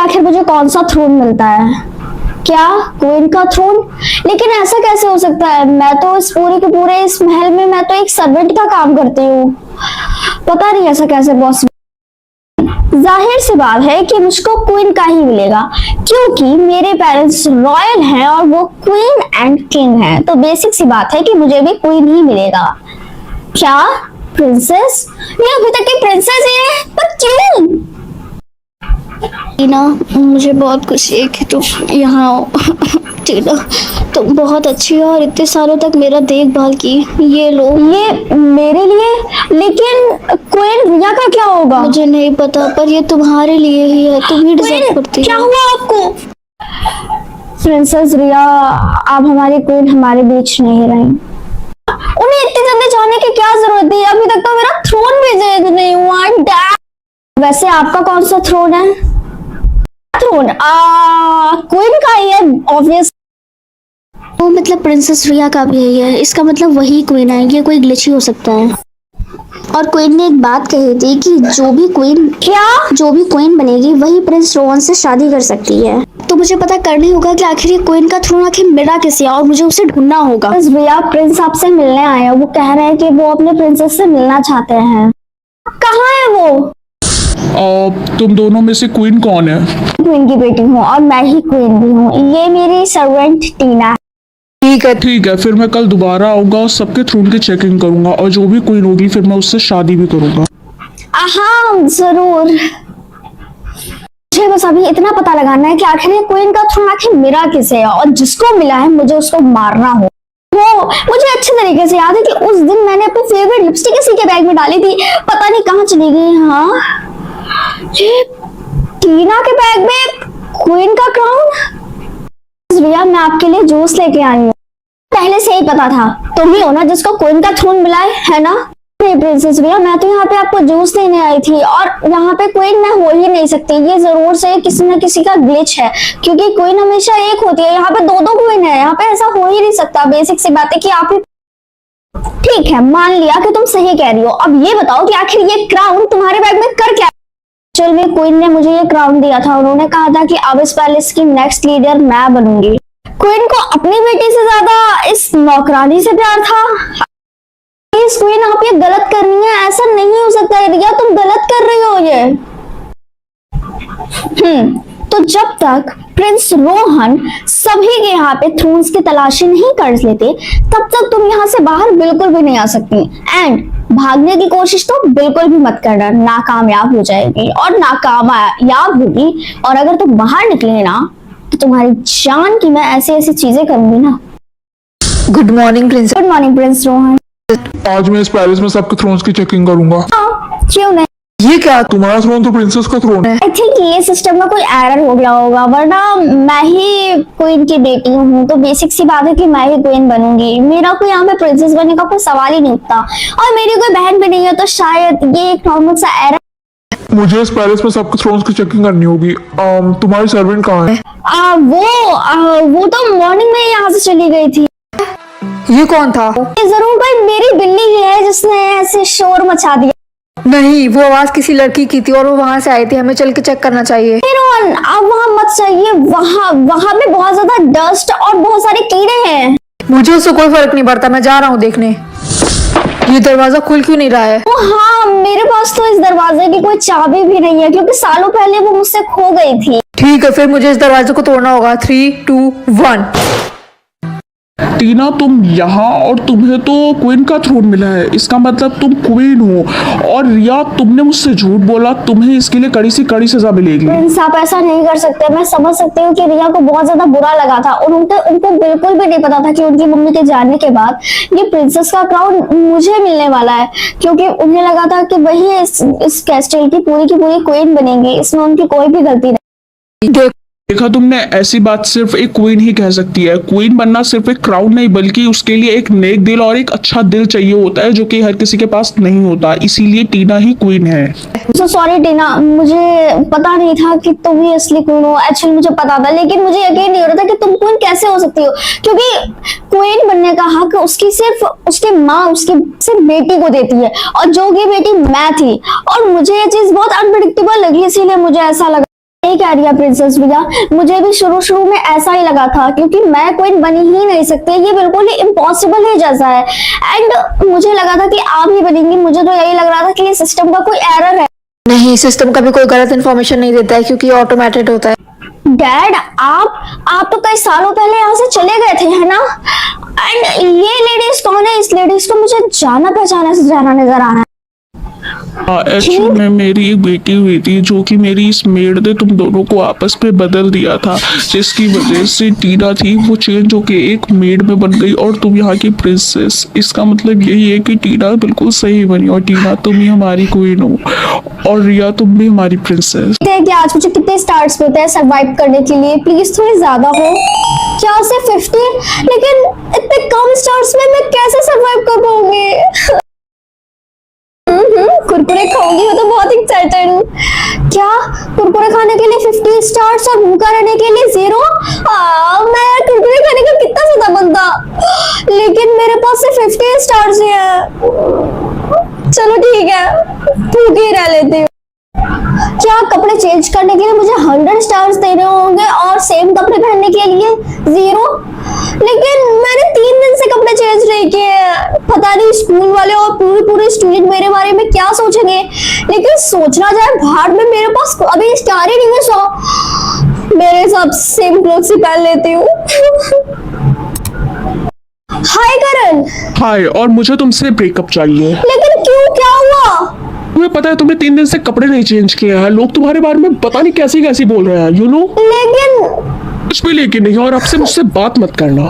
आखिर मुझे कौन सा थ्रोन मिलता है? क्या क्वीन का थ्रोन? लेकिन ऐसा कैसे हो सकता है? मैं तो इस पूरे के पूरे इस महल में मैं तो एक सर्वेंट का काम करती हूँ। पता नहीं ऐसा कैसे पॉसिबल। जाहिर सी बात है कि मुझको क्वीन का ही मिलेगा, क्योंकि मेरे पेरेंट्स रॉयल हैं और वो क्वीन एंड किंग हैं। तो बेसिक सी बात है कि मुझे भी क्वीन ही मिलेगा। क्या प्रिंसेस? ये अभी तक की प्रिंसेस ही है, पर क्यों? टीना, मुझे बहुत खुशी है कि तुम यहाँ हो। टीना, तुम बहुत अच्छी हो और इतने सालों तक मेरा देखभाल की। ये लो। ये मेरे लिए? लेकिन क्वीन रिया का क्या होगा? मुझे नहीं पता, पर ये तुम्हारे लिए ही है। तुम ही डिजर्व करती हो। क्या हुआ आपको? प्रिंसेस रिया, आप हमारी क्वीन हमारे बीच नहीं रही। उन्हें इतनी जल्दी जाने की क्या जरूरत थी? अभी तक तो मेरा थ्रोन भी जेद नहीं हुआ। वैसे आपका कौन सा थ्रोन है? थ्रोन क्वीन का ही है, ऑब्वियस। वो मतलब प्रिंसेस रिया का भी यही है। इसका मतलब वही क्वीन है। ये कोई ग्लिच ही हो सकता है। और क्वीन ने एक बात कही थी कि जो भी क्वीन बनेगी वही प्रिंस रोहन से शादी कर सकती है। तो मुझे पता करना होगा कि आखिर ये क्वीन का थ्रोन आखिर मिला किसे और मुझे उसे ढूंढना होगा। रिया, प्रिंस आपसे मिलने आए हैं। वो कह रहे हैं कि वो अपने प्रिंसेस से मिलना चाहते हैं। कहाँ है वो? तुम दोनों में से क्वीन कौन है? क्वीन की बेटी हूँ और मैं ही क्वीन भी हूँ। ये मेरी सर्वेंट टीना है। ठीक है, फिर मैं कल दोबारा आऊंगा और सबके थ्रोन की चेकिंग करूंगा और जो भी क्वीन होगी फिर मैं उससे शादी भी करूंगा। हाँ जरूर। मुझे बस अभी इतना पता लगाना है कि आखिर ये क्वीन का थ्रोन आखिर मेरा किसे है और जिसको मिला है मुझे उसको मारना हो। वो मुझे अच्छे तरीके से याद है कि उस दिन मैंने अपनी फेवरेट लिपस्टिक किसी के बैग में डाली थी। पता नहीं कहाँ चली गई। हाँ, ये टीना के बैग में क्वीन का क्राउन। रिया, मैं आपके लिए जूस लेके आई हूँ। पहले से ही पता था। तुम ही हो ना जिसको क्वीन का थ्रोन मिला है ना? नहीं प्रिंसेस रिया, मैं तो यहाँ पे आपको जूस लेने आई थी और यहाँ पे क्वीन मैं हो ही नहीं सकती। ये जरूर से किसी न किसी का ग्लिच है, क्योंकि क्वीन हमेशा एक होती है। यहाँ पे दो दो क्वीन है। यहाँ पे ऐसा हो ही नहीं सकता। बेसिक सी बात है कि आप ही। ठीक है, मान लिया कि तुम सही कह रही हो। अब ये बताओ कि आखिर ये क्राउन तुम्हारे बैग में कर क्या? एक्चुअल में क्वीन ने मुझे ये क्राउन दिया था। उन्होंने कहा था कि अब इस पैलेस की नेक्स्ट लीडर मैं बनूंगी। क्वीन को अपनी बेटी से ज्यादा इस नौकरानी से प्यार था। प्लीज क्वीन, आप ये गलत कर रही हैं। ऐसा नहीं हो सकता है रिया, तुम गलत कर रही हो ये। तो जब तक प्रिंस रोहन सभी के यहाँ पे थ्रोन्स की तलाशी नहीं कर लेते, तब तक तुम यहाँ से बाहर बिल्कुल भी नहीं आ सकती। एंड भागने की कोशिश तो बिल्कुल भी मत करना, नाकामयाब हो जाएगी और नाकामयाब होगी। और अगर तुम बाहर निकले ना तो तुम्हारी जान की मैं ऐसी ऐसी चीजें करूंगी ना। Good morning Prince. Good morning Prince Rohan. आज मैं इस पैलेस में सबके थ्रोन्स की चेकिंग करूंगा। क्यों नहीं? ये क्या? तुम्हारा थ्रोन तो प्रिंसेस का थ्रोन है। आई थिंक ये सिस्टम में कोई एरर हो गया होगा, वरना मैं ही क्वीन की बेटी हूँ तो बेसिक सी बात है कि मैं ही क्वीन बनूंगी। मेरा कोई यहाँ पे प्रिंसेस बनने का कोई सवाल ही नहीं उठता। और मेरी कोई बहन भी नहीं है, तो शायद ये एक नॉर्मल सा एरर। मुझे इस पैलेस में सबके थ्रोन्स की चेकिंग करनी होगी। तुम्हारी सर्वेंट कहाँ है? वो तो मॉर्निंग में यहाँ से चली गई थी। ये कौन था? ये जरूर कोई मेरी बिल्ली ही है जिसने ऐसे शोर मचा दिया। नहीं, वो आवाज किसी लड़की की थी और वो वहां से आई थी। हमें चल के चेक करना चाहिए। अब वहाँ मत जाइए। वहाँ पे बहुत ज्यादा डस्ट और बहुत सारे कीड़े हैं। मुझे उससे कोई फर्क नहीं पड़ता। मैं जा रहा हूँ देखने। ये दरवाजा खुल क्यों नहीं रहा है? हाँ, मेरे पास तो इस दरवाजे की कोई चाबी भी नहीं है, क्योंकि सालों पहले वो मुझसे खो गई थी। ठीक है, फिर मुझे इस दरवाजे को तोड़ना होगा। 3, 2, 1। टीना, तुम यहाँ और तुम्हें तो क्वीन का थ्रोन मिला है, इसका मतलब तुम क्वीन हो। और रिया, तुमने मुझसे झूठ बोला, तुम्हें इसके लिए कड़ी से कड़ी सजा मिलेगी। प्रिंस, आप ऐसा नहीं कर सकते। मैं समझ सकती हूँ कि रिया को बहुत ज्यादा बुरा लगा था और उनको बिल्कुल भी नहीं पता था कि उनकी मम्मी के जाने के बाद ये प्रिंसेस का क्राउन मुझे मिलने वाला है, क्योंकि उन्हें लगा था कि वही इस कैस्टल की पूरी क्वीन बनेंगी। इसमें उनकी कोई भी गलती नहीं। देखा तुमने, ऐसी बात सिर्फ एक क्वीन ही कह सकती है। क्वीन बनना सिर्फ एक क्राउन नहीं, बल्कि उसके लिए एक नेक दिल और एक अच्छा दिल चाहिए होता है, जो कि हर किसी के पास नहीं होता। इसीलिए टीना ही क्वीन है। So sorry टीना, मुझे पता नहीं था कि तुम ही असली क्वीन हो। एक्चुअली मुझे पता था, लेकिन मुझे यकीन नहीं हो रहा था कि तुम क्वीन कैसे हो सकती हो, क्योंकि क्वीन बनने का हक उसकी सिर्फ उसकी माँ उसकी सिर्फ बेटी को देती है, और जो कि बेटी मैं थी। और मुझे ये चीज बहुत अनप्रेडिक्टेबल लगी, इसीलिए मुझे ऐसा लगा सही कह रही है प्रिंसेस भैया, मुझे भी शुरू में ऐसा ही लगा था, क्योंकि मैं क्वीन बनी ही नहीं सकती, ये बिल्कुल ही इम्पॉसिबल ही जैसा है। एंड मुझे लगा था कि आप ही बनेंगी, मुझे तो यही लग रहा था कि ये सिस्टम का कोई एरर है। नहीं, सिस्टम कभी कोई गलत इन्फॉर्मेशन नहीं देता है क्योंकि ऑटोमेटेड होता है। डैड, आप तो कई सालों पहले यहाँ से चले गए थे, है ना? एंड ये लेडीज कौन है? इस लेडीज को मुझे जाना पहचाना से ज्यादा नजर आ रहा है। एक्चुअली में मेरी एक बेटी हुई थी, जो कि मेरी इस मेड ने तुम दोनों को आपस में बदल दिया था, जिसकी वजह से टीना थी वो चेंज होके एक मेड में बन गई और तुम यहाँ की प्रिंसेस। इसका मतलब यही है कि टीना बिल्कुल सही बनी, और टीना तुम ही हमारी क्वीन हो और रिया तुम भी हमारी प्रिंसेस। कि आज मुझे कितने स्टार्स मिलते हैं सरवाइव करने के लिए? प्लीज थोड़े ज्यादा हो। क्या से 50? लेकिन इतने कम स्टार्स में मैं कैसे सरवाइव कर पाऊंगी? कुरकुरे खाऊंगी, मैं तो बहुत एक्साइटेड हूँ। क्या कुरकुरे खाने के लिए 50 स्टार्स और भूखा रहने के लिए 0? मैं कुरकुरे खाने का कितना ज्यादा बनता, लेकिन मेरे पास सिर्फ 50 स्टार्स ही है। चलो ठीक है, भूखी रह लेती हूँ। क्या कपड़े चेंज करने के लिए मुझे 100 स्टार्स देने होंगे और सेम कपड़े पहनने के लिए 0? लेकिन मैंने 3 दिन से कपड़े चेंज नहीं किए। पता नहीं स्कूल वाले और पूरे स्टूडेंट मेरे बारे में क्या सोचेंगे, लेकिन सोचना जाए बाहर में मेरे पास अभी स्टार ही नहीं है। सो मेरे हिसाब से सेम क्लोथ्स ही पहन लेती हूँ। हाय करण। हाय, और मुझे तुमसे ब्रेकअप चाहिए। लेकिन क्यों, क्या हुआ? तुम्हें पता है तुमने 3 दिन से कपड़े नहीं चेंज किए हैं, लोग तुम्हारे बारे में पता नहीं कैसी कैसी बोल रहे हैं, यू नो। लेकिन कुछ भी लेकिन नहीं, और आपसे मुझसे बात मत करना।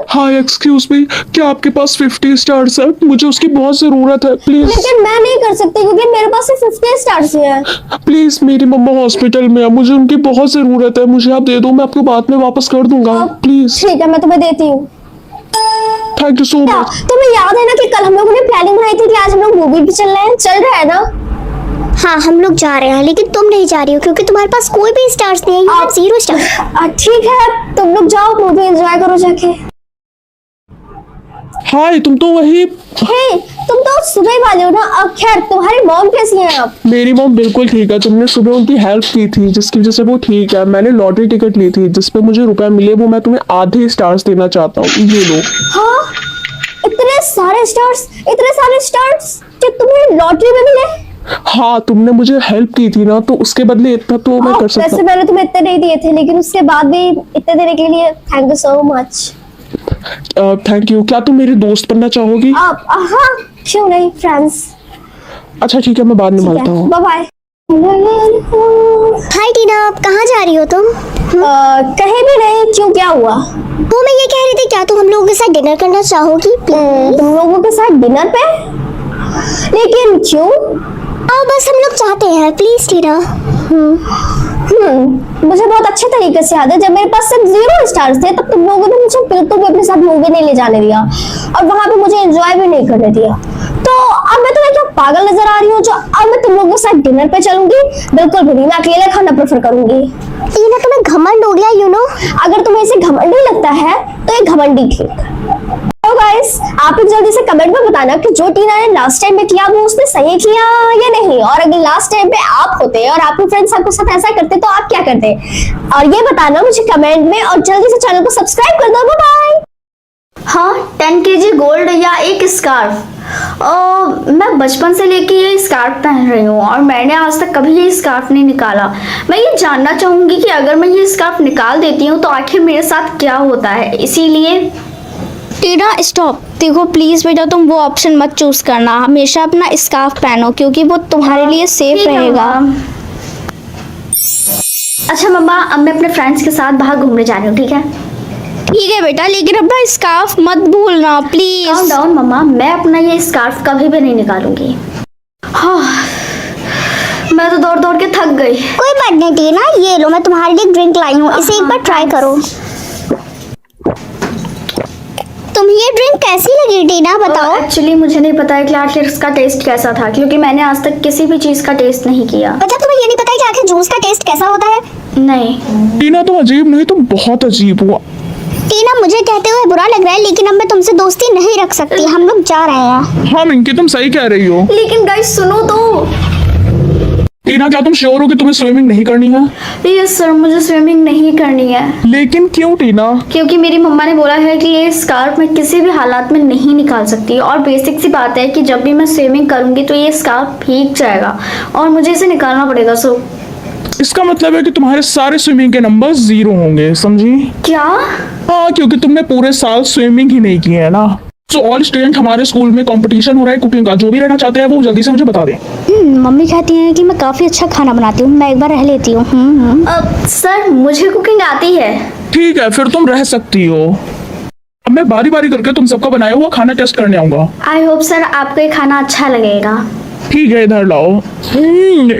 हाय एक्सक्यूज मी, क्या आपके पास 50 स्टार्स है? मुझे उसकी बहुत जरूरत है, प्लीज। लेकिन मैं नहीं कर सकती क्योंकि मेरे पास सिर्फ 50 स्टार्स ही है। प्लीज, मेरी मम्मा हॉस्पिटल में है, मुझे उनकी बहुत जरूरत है, मुझे आप दे दो, मैं आपको बाद में वापस कर दूंगा, प्लीज। ठीक है, मैं तुम्हें देती हूँ। Thank you so much. तुम्हें याद है ना कि कल हम लोगों ने प्लानिंग बनाई थी कि आज हम लोग मूवी भी चल रहे हैं, चल रहा है ना? हाँ, हम लोग जा रहे हैं, लेकिन तुम नहीं जा रही हो क्योंकि तुम्हारे पास कोई भी स्टार्स नहीं है। You have 0 star. ठीक है, तुम लोग जाओ, मूवी एंजॉय करो जाके। हाय, तुम तो वही। हे, तुम तो सुबह ही वाले हो ना। अब खैर, तुम्हारी मॉम कैसी है अब? मेरी मॉम बिल्कुल ठीक है, तुमने सुबह उनकी हेल्प की थी जिसकी वजह से वो ठीक है। मैंने लॉटरी टिकट ली थी जिसपे मुझे रुपए मिले, वो मैं तुम्हें आधे स्टार्स देना चाहता हूँ, ये लो। हाँ, इतने सारे स्टार्स कि तुम्हें लॉटरी में मिले? हाँ, तुमने मुझे हेल्प की थी ना, तो उसके बदले इतना तो मैं कर सकता वैसे हूँ। मैंने तुम्हें इतने नहीं दिए थे, लेकिन उसके बाद भी इतने देने के लिए thank you so much. Thank you. क्या तुम मेरी दोस्त बनना चाहोगी? आप हाँ, क्यों नहीं, फ्रेंड्स। अच्छा ठीक है, मैं बाद में मिलता हूँ। Bye bye. हाय टीना, आप कहाँ जा रही हो तुम? कहीं भी नहीं। क्यों, क्या हुआ? वो मैं ये कह रही थी, क्या तुम हम लोगों के साथ डिनर करना चाहोगी? तुम लोगों के साथ डिनर पे? लेकिन क्यों? आओ, बस हम लोग चाहते हैं, प्लीज टीना। मुझे बहुत अच्छे तरीके से याद है, जब मेरे पास सिर्फ 0 स्टार्स थे तब तुम लोगों ने मुझे बिल्कुल भी अपने साथ मूवी नहीं ले जाने दिया और वहां पे मुझे एंजॉय भी नहीं करने दिया। तो अब मैं तुम्हें क्या पागल नजर आ रही हूँ जो अब मैं तुम लोगों के साथ डिनर पे चलूंगी? बिल्कुल भी नहीं, मैं अकेले खाना प्रेफर करूंगी। टीना, तुम्हें घमंड हो गया, यू नो। अगर तुम्हें इसे घमंडी लगता है तो ये घमंडी थी। तो गाइस, आप लोग जल्दी से कमेंट में बताना कि जो टीना ने लास्ट टाइम में किया वो उसने सही किया या नहीं, और अगर लास्ट टाइम पे आप होते और आपके फ्रेंड्स आपके साथ ऐसा करते तो आप क्या करते, और ये बताना मुझे कमेंट में, और जल्दी से चैनल को सब्सक्राइब कर दो। Bye bye. हाँ, 10 kg गोल्ड या एक स्कार्फ। मैं बचपन से लेके ये स्कार्फ पहन रही हूँ और मैंने आज तक कभी ये स्कार्फ नहीं निकाला। मैं ये जानना चाहूंगी कि अगर मैं ये स्कार्फ निकाल देती हूँ तो आखिर मेरे साथ क्या होता है, इसीलिए। टीना स्टॉप, देखो प्लीज बेटा, तुम वो ऑप्शन मत चूज करना, हमेशा अपना स्कार्फ पहनो क्योंकि वो तुम्हारे लिए सेफ ठीक है रहेगा। मम्मा। अच्छा मम्मा, अब मैं अपने फ्रेंड्स के साथ बाहर घूमने जा रही हूँ, ठीक है? ठीक है बेटा, लेकिन अपना स्कार्फ मत भूलना calm प्लीज। down मम्मा, मैं अपना ये स्कार्फ कभी भी नहीं निकालूंगी। हाँ, मैं तो दौड़ दौड़ के थक गई। कोई बात नहीं टीना, ये लो, मैं तुम्हारे लिए ड्रिंक लाई हूँ, इसे एक बार ट्राई करो। तुम्हें ये ड्रिंक कैसी लगी टीना, बताओ। एक्चुअली मुझे नहीं पता है कि आखिर इसका टेस्ट कैसा था, क्योंकि मैंने आज तक किसी भी चीज का टेस्ट नहीं किया। अच्छा, तुम्हें ये नहीं पता है कि आखिर जूस का टेस्ट कैसा होता है? नहीं। टीना, तुम अजीब नहीं, तुम बहुत अजीब हो। टीना, मुझे कहते हुए बुरा लग रहा है, लेकिन अब मैं तुमसे दोस्ती नहीं रख सकती, हम लोग जा रहे हैं। हाँ मिंकी, तुम सही कह रही हो। लेकिन गाइस सुनो तो। टीना, क्या तुम श्योर हो कि तुम्हें स्विमिंग नहीं करनी है? यस सर, मुझे स्विमिंग नहीं करनी है। लेकिन क्यों टीना? क्योंकि मेरी मम्मा ने बोला है कि ये स्कार्फ मैं किसी भी हालात में नहीं निकाल सकती, और बेसिक सी बात है कि जब भी मैं स्विमिंग करूंगी तो ये स्कार्फ भीग जाएगा और मुझे इसे निकालना पड़ेगा। सो इसका मतलब है कि तुम्हारे सारे स्विमिंग के नंबर 0 होंगे, समझी? क्या? हाँ, क्योंकि तुमने पूरे साल स्विमिंग ही नहीं की है ना। तो ऑल स्टूडेंट, हमारे स्कूल में कंपटीशन हो रहा है कुकिंग का, जो भी रहना चाहते हैं वो जल्दी से मुझे बता दें। मम्मी कहती हैं कि मैं काफ़ी अच्छा खाना बनाती हूँ, मैं एक बार रह लेती हूँ। सर, मुझे कुकिंग आती है। ठीक है, फिर तुम रह सकती हो। अब मैं बारी बारी करके तुम सबका बनाया हुआ खाना टेस्ट करने आऊंगा। आई होप सर आपको ये खाना अच्छा लगेगा। ठीक है, इधर लाओ।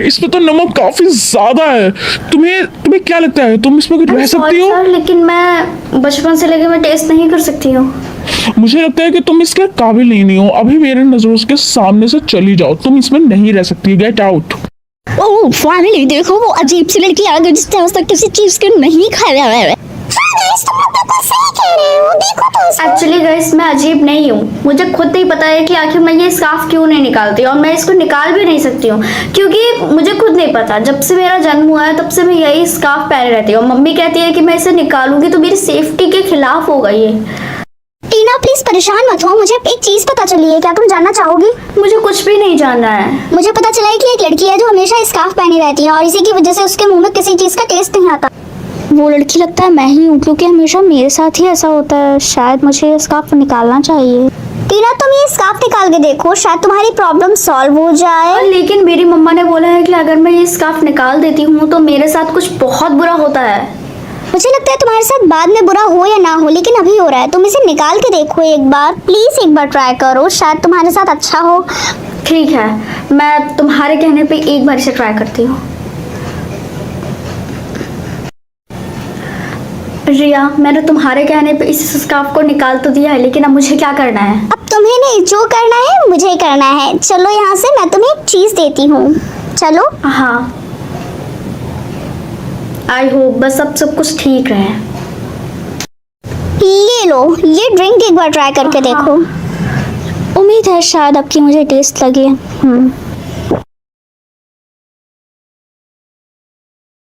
इसमें तो नमक काफी ज्यादा है। तुम्हें क्या लगता है, तुम इसमें कुछ रह सकती हो? सर, लेकिन मैं बचपन से लेकर मैं टेस्ट नहीं कर सकती हूँ। मुझे लगता है कि तुम इसके काबिल नहीं हो। अभी मेरे नजरों के सामने से चली जाओ, तुम इसमें नहीं रह सकती। Get out. ओह फाइनली, देखो वो अजीब सी लड़की आ गई जिसने आज तक किसी चीज को नहीं खाया है। एक्चुअली गाइस, मैं अजीब नहीं हूँ। मुझे खुद नहीं पता है कि आखिर मैं ये स्कार्फ क्यों नहीं निकालती, और मैं इसको निकाल भी नहीं सकती हूँ क्योंकि मुझे खुद नहीं पता। जब से मेरा जन्म हुआ है तब से मैं यही स्कार्फ पहने रहती हूँ। मम्मी कहती है कि मैं इसे निकालूंगी तो मेरी सेफ्टी के खिलाफ होगा ये। टीना प्लीज परेशान मत हो, मुझे एक चीज पता चली है, क्या तुम जानना चाहोगी? मुझे कुछ भी नहीं जानना है। मुझे पता चला है कि एक लड़की है जो हमेशा स्कार्फ पहनी रहती है और इसी की वजह से उसके मुंह में किसी चीज का टेस्ट नहीं आता। वो लड़की लगता है मैं ही हूँ, क्योंकि हमेशा मेरे साथ ही ऐसा होता है। शायद मुझे ये स्कार्फ निकालना चाहिए। टीना तुम ये स्कार्फ निकाल के देखो, शायद तुम्हारी प्रॉब्लम सॉल्व हो जाए। लेकिन मेरी मम्मा ने बोला है कि अगर मैं ये स्कार्फ निकाल देती हूँ तो मेरे साथ कुछ बहुत बुरा होता है। मुझे लगता है तुम्हारे साथ बाद में बुरा हो या ना हो, लेकिन अभी हो रहा है। तुम इसे निकाल के देखो एक बार, प्लीज एक बार ट्राई करो, शायद तुम्हारे साथ अच्छा हो। ठीक है, मैं तुम्हारे कहने पे एक बार इसे ट्राई करती हूँ। रिया, मैंने तुम्हारे कहने पे इस स्कार्फ को निकाल तो दिया है, लेकिन अब मुझे क्या करना है? अब तुम्हें नहीं, जो करना है मुझे करना है। चलो यहाँ से, मैं तुम्हें एक चीज देती हूँ, चलो। हाँ, आई होप बस अब सब कुछ ठीक रहे। ये लो, ये ड्रिंक एक बार ट्राई करके देखो। उम्मीद है शायद अब की मुझे टेस्ट लगे।